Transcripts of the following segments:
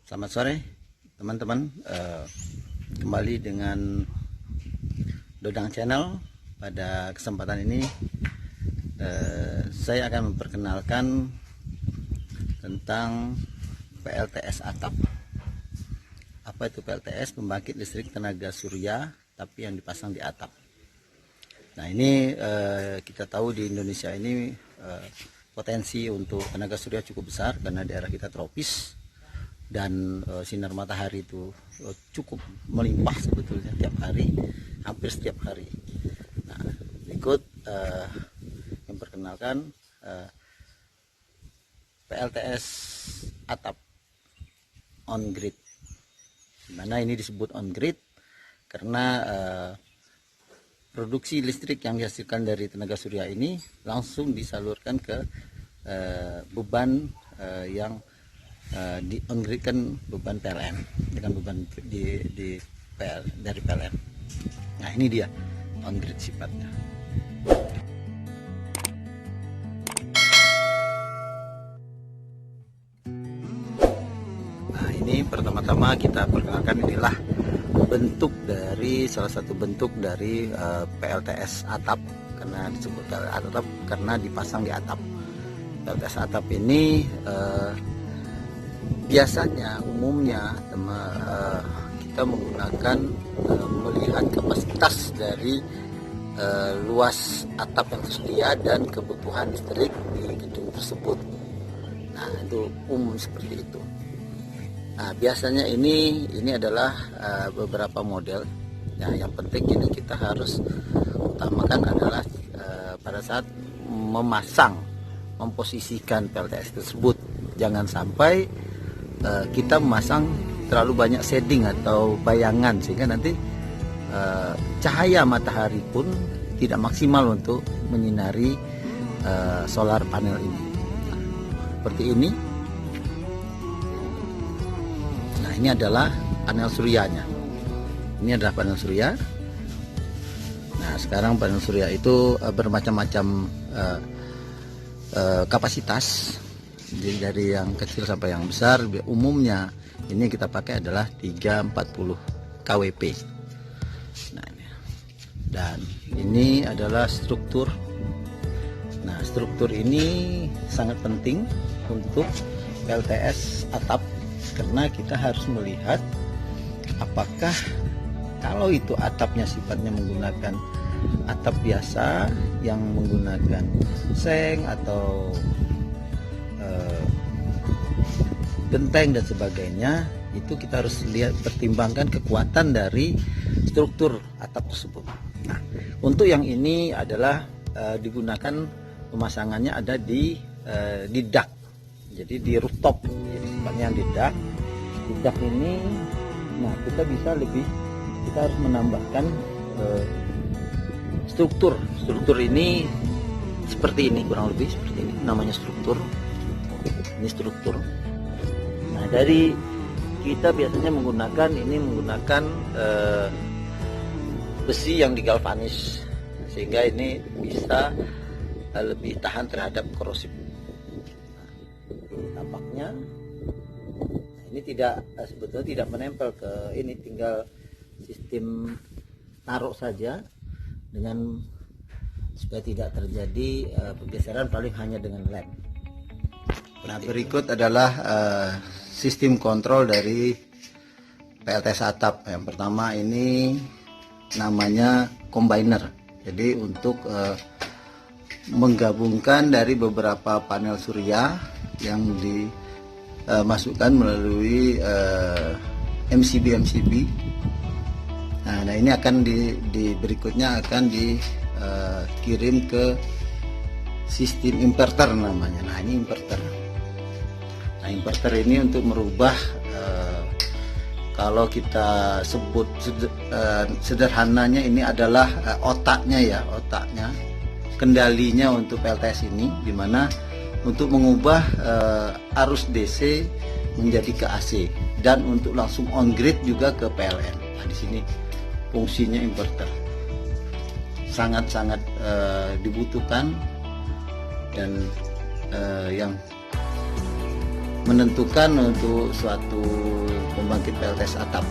Selamat sore teman-teman, kembali dengan Dodang Channel. Pada kesempatan ini saya akan memperkenalkan tentang PLTS atap. Apa itu PLTS? Pembangkit listrik tenaga surya tapi yang dipasang di atap. Nah ini kita tahu di Indonesia ini potensi untuk tenaga surya cukup besar karena daerah kita tropis dan sinar matahari itu cukup melimpah sebetulnya tiap hari, hampir setiap hari. Nah, berikut memperkenalkan PLTS atap on grid. Dimana ini disebut on grid karena produksi listrik yang dihasilkan dari tenaga surya ini langsung disalurkan ke beban yang di on grid kan beban PLN dengan beban di dari PLN. Nah ini dia on grid sifatnya. Nah ini pertama-tama kita perkenalkan, inilah bentuk dari salah satu bentuk dari PLTS atap, karena disebut PLTS atap karena dipasang di atap. PLTS atap ini biasanya umumnya kita menggunakan melihat kapasitas dari luas atap yang tersedia dan kebutuhan listrik di gedung tersebut. Nah itu umum seperti itu. Nah biasanya ini adalah beberapa model. Nah yang penting ini kita harus utamakan adalah pada saat memposisikan PLTS tersebut, jangan sampai kita memasang terlalu banyak shading atau bayangan sehingga nanti cahaya matahari pun tidak maksimal untuk menyinari solar panel ini. Seperti ini. Nah ini adalah panel suryanya. Ini adalah panel surya. Nah sekarang panel surya itu bermacam-macam kapasitas. Jadi dari yang kecil sampai yang besar, umumnya ini kita pakai adalah 340 kWp. Nah, dan ini adalah struktur. Nah, struktur ini sangat penting untuk PLTS atap karena kita harus melihat apakah kalau itu atapnya sifatnya menggunakan atap biasa yang menggunakan seng atau genteng dan sebagainya, itu kita harus lihat, pertimbangkan kekuatan dari struktur atap tersebut. Nah, untuk yang ini adalah digunakan pemasangannya ada di dak, jadi di rooftop, jadi sifatnya di dak. Di dak ini, nah kita harus menambahkan struktur ini seperti ini, kurang lebih seperti ini, namanya struktur. Ini struktur. Nah dari kita biasanya menggunakan besi yang digalvanis sehingga ini bisa lebih tahan terhadap korosif. Ini tampaknya. Nah, ini sebetulnya tidak menempel ke ini, tinggal sistem taruh saja dengan supaya tidak terjadi pergeseran, paling hanya dengan lem. Nah berikut adalah sistem kontrol dari PLTS atap. Yang pertama ini namanya combiner. Jadi untuk menggabungkan dari beberapa panel surya yang dimasukkan melalui MCB. Nah ini akan berikutnya akan dikirim ke sistem inverter namanya. Nah ini inverter. Nah inverter ini untuk merubah kalau kita sebut sederhananya ini adalah otaknya kendalinya untuk PLTS ini, dimana untuk mengubah arus DC menjadi ke AC dan untuk langsung on grid juga ke PLN. Nah di sini fungsinya inverter sangat-sangat dibutuhkan dan yang menentukan untuk suatu pembangkit PLTS atap.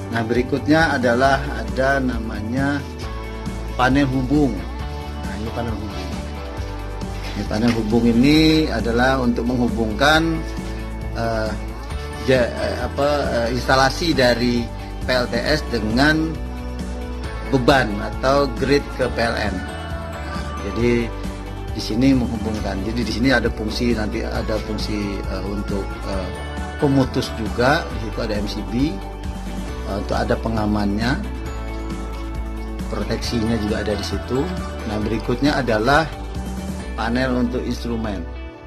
Nah, berikutnya adalah ada namanya panel hubung. Nah, ini panel hubung. Ini panel hubung ini adalah untuk menghubungkan instalasi dari PLTS dengan beban atau grid ke PLN. Nah, jadi di sini menghubungkan. Jadi di sini ada fungsi, nanti ada fungsi untuk pemutus juga. Di situ ada MCB untuk ada pengamannya, proteksinya juga ada di situ. Nah, berikutnya adalah panel untuk instrumen,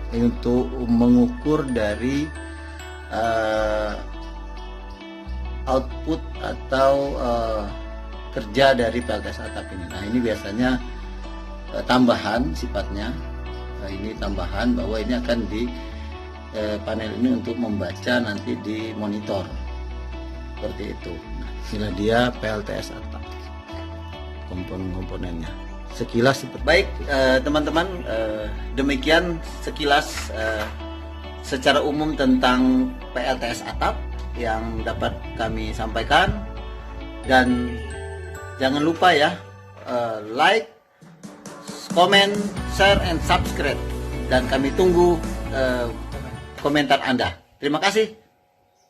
untuk mengukur dari output atau kerja dari PLTS atap ini. Nah, ini biasanya tambahan sifatnya. Nah, ini tambahan bahwa ini akan di panel ini untuk membaca nanti di monitor seperti itu. Nah, inilah dia PLTS atap, komponen-komponennya. Sekilas baik teman-teman, demikian sekilas secara umum tentang PLTS atap yang dapat kami sampaikan. Dan jangan lupa ya, like, comment, share, and subscribe. Dan kami tunggu komentar Anda. Terima kasih.